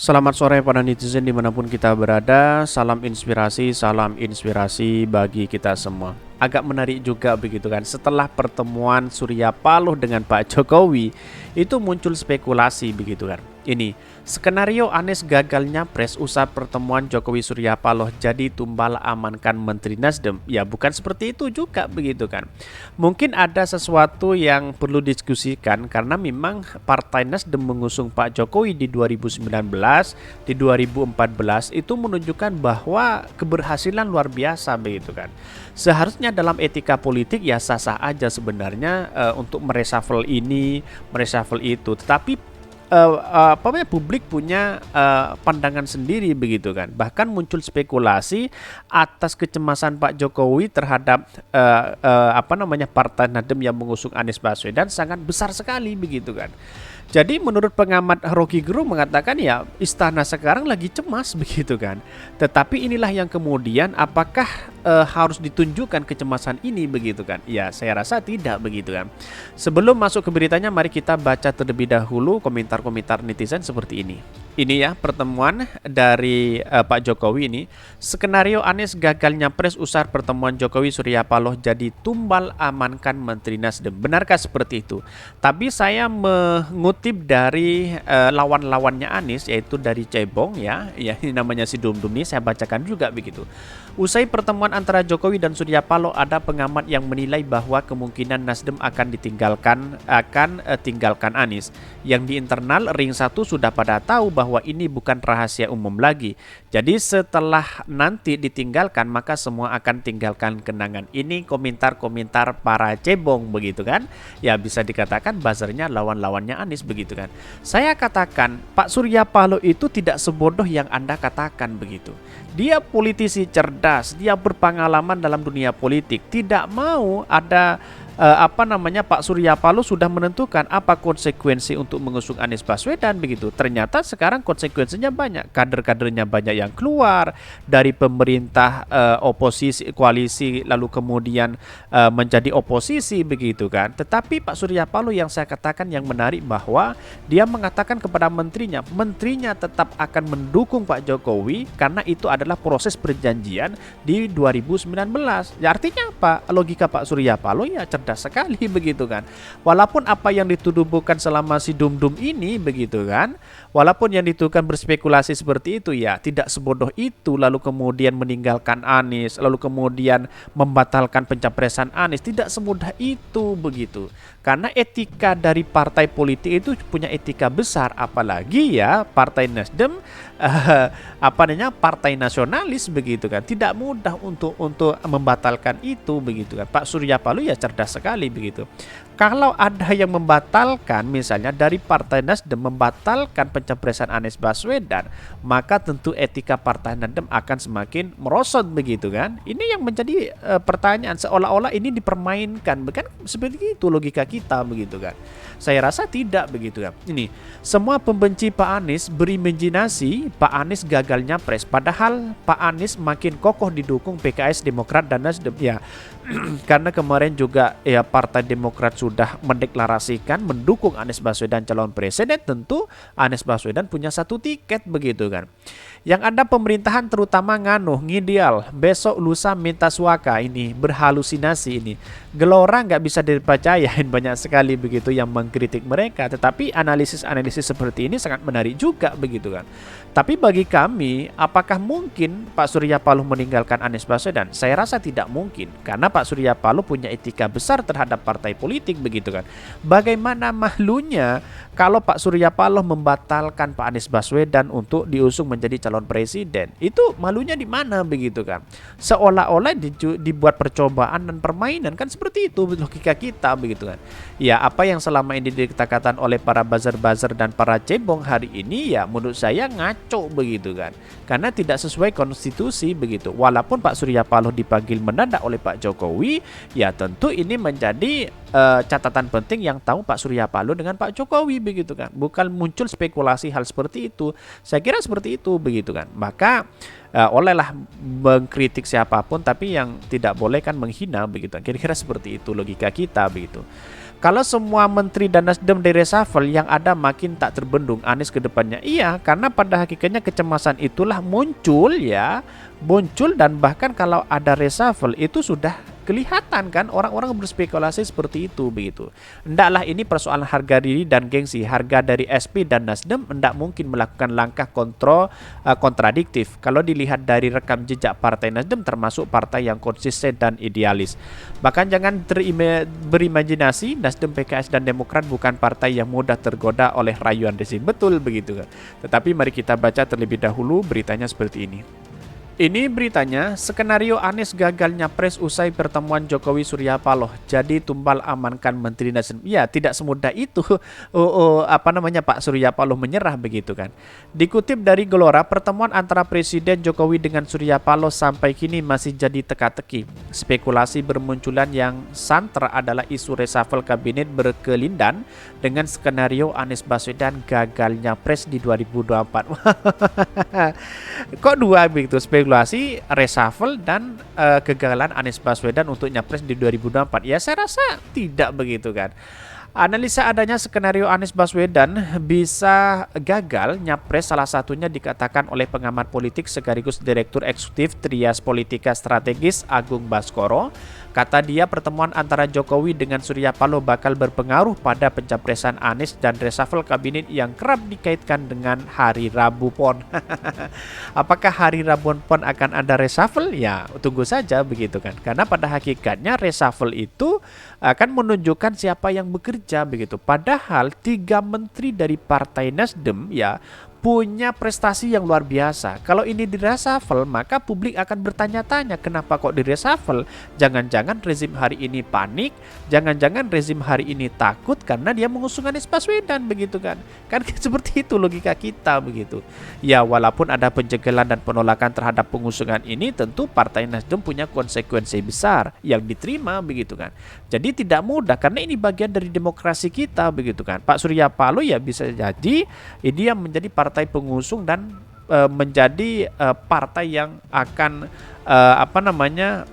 Selamat sore para netizen dimanapun kita berada. Salam inspirasi bagi kita semua. Agak menarik juga begitu kan. Setelah pertemuan Surya Paloh dengan Pak Jokowi, itu muncul spekulasi begitu kan. Ini skenario Anies gagal nyapres usai pertemuan Jokowi Surya Paloh jadi tumbal amankan Menteri Nasdem. Ya bukan seperti itu juga begitu kan. Mungkin ada sesuatu yang perlu diskusikan karena memang Partai Nasdem mengusung Pak Jokowi di 2019, di 2014 itu menunjukkan bahwa keberhasilan luar biasa begitu kan. Seharusnya dalam etika politik ya sah-sah aja sebenarnya untuk mereshuffle ini, mereshuffle itu. Tetapi publik punya pandangan sendiri begitu kan. Bahkan muncul spekulasi atas kecemasan Pak Jokowi terhadap Partai Nasdem yang mengusung Anies Baswedan sangat besar sekali begitu kan. Jadi menurut pengamat Rocky Gerung mengatakan ya istana sekarang lagi cemas begitu kan. Tetapi inilah yang kemudian apakah harus ditunjukkan kecemasan ini begitu kan. Ya saya rasa tidak begitu kan. Sebelum masuk ke beritanya mari kita baca terlebih dahulu komentar-komentar netizen seperti ini. Ini ya pertemuan dari Pak Jokowi ini. Skenario Anies gagal nyapres usai pertemuan Jokowi Surya Paloh jadi tumbal amankan Menteri Nasdem. Benarkah seperti itu? Tapi saya mengutip dari lawan-lawannya Anies yaitu dari Cebong ya ini namanya si Dumdum ini saya bacakan juga begitu. Usai pertemuan antara Jokowi dan Surya Paloh ada pengamat yang menilai bahwa kemungkinan Nasdem akan tinggalkan Anies. Yang di internal ring 1 sudah pada tahu bahwa ini bukan rahasia umum lagi. Jadi setelah nanti ditinggalkan maka semua akan tinggalkan kenangan. Ini komentar-komentar para cebong begitu kan. Ya bisa dikatakan buzzernya lawan-lawannya Anies begitu kan. Saya katakan Pak Surya Paloh itu tidak sebodoh yang Anda katakan begitu. Dia politisi cerdas, dia berpengalaman dalam dunia politik. Tidak mau ada Pak Surya Paloh sudah menentukan apa konsekuensi untuk mengusung Anies Baswedan begitu. Ternyata sekarang konsekuensinya banyak, kader-kadernya banyak yang keluar dari pemerintah oposisi koalisi lalu kemudian menjadi oposisi begitu kan. Tetapi Pak Surya Paloh yang saya katakan yang menarik bahwa dia mengatakan kepada menterinya tetap akan mendukung Pak Jokowi karena itu adalah proses perjanjian di 2019. Ya artinya apa? Logika Pak Surya Paloh ya cerdas sekali begitu kan. Walaupun apa yang dituduhkan selama si Dumdum ini begitu kan, walaupun yang dituduhkan berspekulasi seperti itu ya tidak sebodoh itu lalu kemudian meninggalkan Anies, lalu kemudian membatalkan pencapresan Anies, tidak semudah itu begitu. Karena etika dari partai politik itu punya etika besar, apalagi ya Partai Nasdem partai nasionalis begitu kan, tidak mudah untuk membatalkan itu begitu kan. Pak Surya Paloh ya cerdas sekali begitu. Kalau ada yang membatalkan misalnya dari Partai Nasdem membatalkan pencapresan Anies Baswedan, maka tentu etika Partai Nasdem akan semakin merosot begitu kan. Ini yang menjadi pertanyaan, seolah-olah ini dipermainkan, bukan seperti itu logika kita begitu kan. Saya rasa tidak begitu kan. Ini semua pembenci Pak Anies berimajinasi Pak Anies gagal nyapres, padahal Pak Anies makin kokoh didukung PKS, Demokrat dan Nasdem ya. Karena kemarin juga ya Partai Demokrat sudah mendeklarasikan mendukung Anies Baswedan calon presiden, tentu Anies Baswedan punya satu tiket begitu kan. Yang ada pemerintahan terutama ngideal, besok lusa minta suaka, ini berhalusinasi ini. Gelora nggak bisa dipercayain, banyak sekali begitu yang mengkritik mereka. Tetapi analisis-analisis seperti ini sangat menarik juga begitu kan. Tapi bagi kami, apakah mungkin Pak Surya Paloh meninggalkan Anies Baswedan? Saya rasa tidak mungkin, karena Pak Surya Paloh punya etika besar terhadap partai politik begitu kan. Bagaimana malunya kalau Pak Surya Paloh membatalkan Pak Anies Baswedan untuk diusung menjadi calon presiden? Itu malunya di mana begitu kan? Seolah-olah dibuat percobaan dan permainan kan, seperti itu logika kita begitu kan. Ya apa yang selama ini dikatakan oleh para buzzer-buzzer dan para cebong hari ini ya menurut saya ngaco begitu kan. Karena tidak sesuai konstitusi begitu. Walaupun Pak Surya Paloh dipanggil mendadak oleh Pak Jokowi, ya tentu ini menjadi catatan penting yang tahu Pak Surya Paloh dengan Pak Jokowi begitu kan. Bukan muncul spekulasi hal seperti itu. Saya kira seperti itu begitu kan. Maka olehlah mengkritik siapapun, tapi yang tidak boleh kan menghina begitu. Kira-kira seperti itu logika kita begitu. Kalau semua menteri dan Nasdem di reshuffle, yang ada makin tak terbendung Anies ke depannya. Iya, karena pada hakikatnya kecemasan itulah muncul ya, muncul, dan bahkan kalau ada reshuffle itu sudah kelihatan kan, orang-orang berspekulasi seperti itu begitu. Hendaklah ini persoalan harga diri dan gengsi. Harga dari SP dan Nasdem hendak mungkin melakukan langkah kontradiktif. Kalau dilihat dari rekam jejak Partai Nasdem, termasuk partai yang konsisten dan idealis. Bahkan jangan berimajinasi, Nasdem, PKS dan Demokrat bukan partai yang mudah tergoda oleh rayuan rezim. Betul begitu kan. Tetapi mari kita baca terlebih dahulu beritanya seperti ini. Ini beritanya, skenario Anies gagal nyapres usai pertemuan Jokowi Surya Paloh. Jadi tumbal amankan Menteri Nasdem. Ya, tidak semudah itu Pak Surya Paloh menyerah begitu kan. Dikutip dari Gelora, pertemuan antara Presiden Jokowi dengan Surya Paloh sampai kini masih jadi teka-teki. Spekulasi bermunculan yang santer adalah isu reshuffle kabinet berkelindan dengan skenario Anies Baswedan gagal nyapres di 2024. Kok dua begitu, spekulasi reshuffle dan kegagalan Anies Baswedan untuk nyapres di 2024? Ya saya rasa tidak begitu kan. Analisa adanya skenario Anies Baswedan bisa gagal nyapres salah satunya dikatakan oleh pengamat politik sekaligus Direktur Eksekutif Trias Politika Strategis Agung Baskoro. Kata dia, pertemuan antara Jokowi dengan Surya Paloh bakal berpengaruh pada pencapresan Anies dan reshuffle kabinet yang kerap dikaitkan dengan Hari Rabu Pon. Apakah Hari Rabu Pon akan ada reshuffle? Ya, tunggu saja begitu kan. Karena pada hakikatnya reshuffle itu akan menunjukkan siapa yang bekerja begitu. Padahal 3 menteri dari Partai Nasdem ya punya prestasi yang luar biasa. Kalau ini di reshuffle, maka publik akan bertanya-tanya kenapa kok di reshuffle. Jangan-jangan rezim hari ini panik, jangan-jangan rezim hari ini takut karena dia mengusung Anies Baswedan begitu kan. Kan seperti itu logika kita begitu. Ya, walaupun ada penjagalan dan penolakan terhadap pengusungan ini, tentu Partai Nasdem punya konsekuensi besar yang diterima begitu kan. Jadi tidak mudah karena ini bagian dari demokrasi kita begitu kan. Pak Surya Paloh ya bisa jadi dia menjadi partai pengusung dan menjadi partai yang akan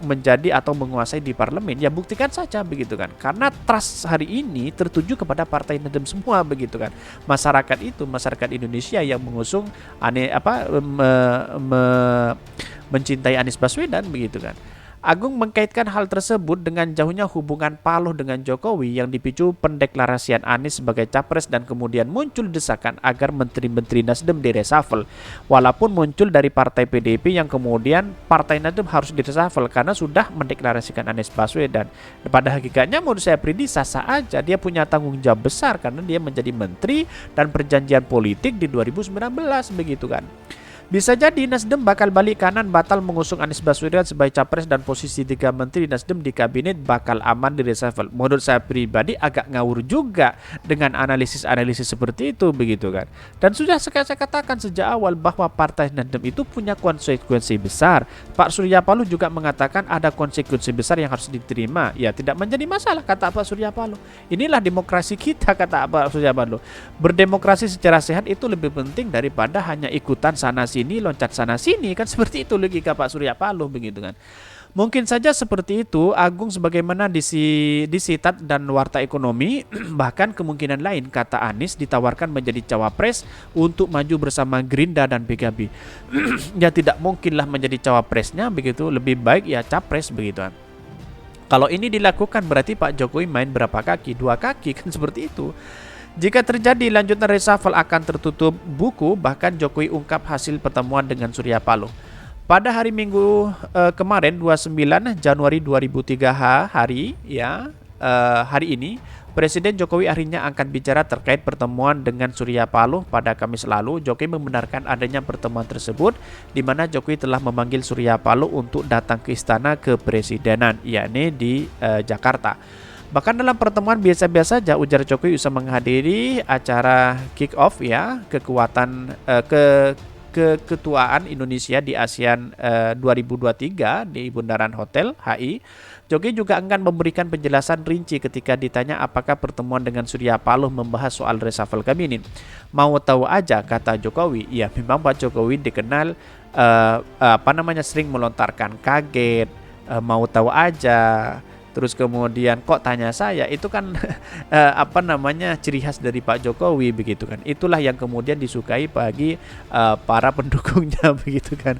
menjadi atau menguasai di parlemen. Ya buktikan saja begitu kan. Karena trust hari ini tertuju kepada Partai Nasdem semua begitu kan. Masyarakat Indonesia yang mengusung mencintai Anies Baswedan begitu kan. Agung mengkaitkan hal tersebut dengan jauhnya hubungan Paloh dengan Jokowi yang dipicu pendeklarasian Anies sebagai capres dan kemudian muncul desakan agar menteri-menteri Nasdem direshuffle. Walaupun muncul dari partai PDIP yang kemudian Partai Nasdem harus direshuffle karena sudah mendeklarasikan Anies Baswedan. Pada hakikatnya menurut saya pribadi sah-sah aja, dia punya tanggung jawab besar karena dia menjadi menteri dan perjanjian politik di 2019 begitu kan. Bisa jadi Nasdem bakal balik kanan, batal mengusung Anies Baswedan sebagai capres dan posisi 3 menteri Nasdem di kabinet bakal aman di reshuffle. Menurut saya pribadi agak ngawur juga dengan analisis seperti itu begitu kan. Dan sudah saya katakan sejak awal bahwa Partai Nasdem itu punya konsekuensi besar. Pak Surya Paloh juga mengatakan ada konsekuensi besar yang harus diterima. Ya tidak menjadi masalah kata Pak Surya Paloh. Inilah demokrasi kita kata Pak Surya Paloh. Berdemokrasi secara sehat itu lebih penting daripada hanya ikutan sana sini, loncat sana sini kan, seperti itu logika Pak Surya Paloh begitu kan. Mungkin saja seperti itu Agung sebagaimana disitat dan Warta Ekonomi. Bahkan kemungkinan lain kata Anies ditawarkan menjadi cawapres untuk maju bersama Gerindra dan PKB. Ya tidak mungkinlah menjadi cawapresnya begitu, lebih baik ya capres begitu kan. Kalau ini dilakukan berarti Pak Jokowi main berapa kaki? 2 kaki kan, seperti itu. Jika terjadi lanjutan reshuffle akan tertutup buku, bahkan Jokowi ungkap hasil pertemuan dengan Surya Paloh. Pada hari Minggu kemarin 29 Januari 2003 hari ini Presiden Jokowi akhirnya akan bicara terkait pertemuan dengan Surya Paloh pada Kamis lalu. Jokowi membenarkan adanya pertemuan tersebut di mana Jokowi telah memanggil Surya Paloh untuk datang ke istana kepresidenan, yakni di Jakarta. Bahkan dalam pertemuan biasa-biasa saja ujar Jokowi usai menghadiri acara kick off ya kekuatan keketuaan Indonesia di ASEAN 2023 di Bundaran Hotel HI. Jokowi juga akan memberikan penjelasan rinci ketika ditanya apakah pertemuan dengan Surya Paloh membahas soal reshuffle kabinet. Mau tahu aja kata Jokowi. Ya memang Pak Jokowi dikenal sering melontarkan kaget, mau tahu aja. terus kemudian kok tanya saya, itu kan ciri khas dari Pak Jokowi begitu kan. Itulah yang kemudian disukai bagi para pendukungnya begitu kan.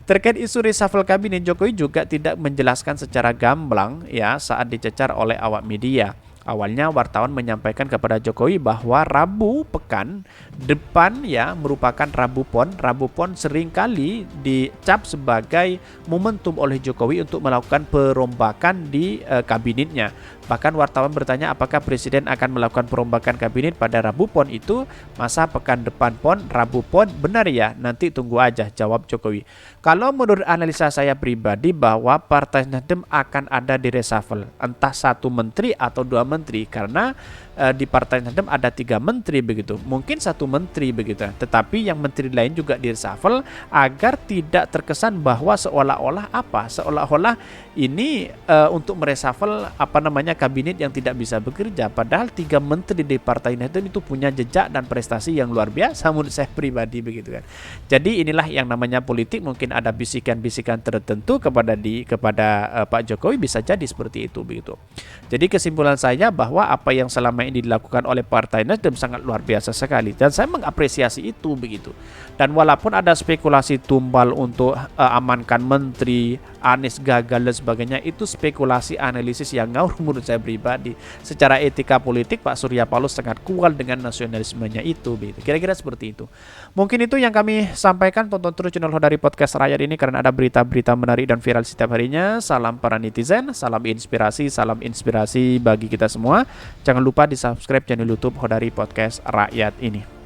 Terkait isu reshuffle kabinet, Jokowi juga tidak menjelaskan secara gamblang ya saat dicecar oleh awak media. Awalnya wartawan menyampaikan kepada Jokowi bahwa Rabu pekan depan ya merupakan Rabu Pon. Rabu Pon seringkali dicap sebagai momentum oleh Jokowi untuk melakukan perombakan di kabinetnya. Bahkan wartawan bertanya apakah Presiden akan melakukan perombakan kabinet pada Rabu Pon itu, masa pekan depan Pon, Rabu Pon, benar ya? Nanti tunggu aja, jawab Jokowi. Kalau menurut analisa saya pribadi bahwa Partai Nasdem akan ada di reshuffle, entah satu menteri atau dua menteri, karena di Partai Nasdem ada 3 menteri begitu, mungkin satu menteri begitu, tetapi yang menteri lain juga di reshuffle agar tidak terkesan bahwa seolah-olah ini untuk mereshuffle kabinet yang tidak bisa bekerja, padahal 3 menteri di Partai Nasdem itu punya jejak dan prestasi yang luar biasa menurut saya pribadi begitu kan. Jadi inilah yang namanya politik, mungkin ada bisikan-bisikan tertentu kepada Pak Jokowi, bisa jadi seperti itu begitu. Jadi kesimpulan saya bahwa apa yang selama ini dilakukan oleh Partai Nasdem sangat luar biasa sekali dan saya mengapresiasi itu begitu. Dan walaupun ada spekulasi tumbal untuk amankan menteri, Anies gagal dan sebagainya, itu spekulasi analisis yang ngawur menurut saya pribadi. Secara etika politik Pak Surya Paloh sangat kuat dengan nasionalismenya itu begitu. Kira-kira seperti itu. Mungkin itu yang kami sampaikan. Tonton terus channel Hodari Podcast Rakyat ini karena ada berita-berita menarik dan viral setiap harinya. Salam para netizen, salam inspirasi bagi kita semua. Jangan lupa di subscribe channel YouTube Hodari Podcast Rakyat ini.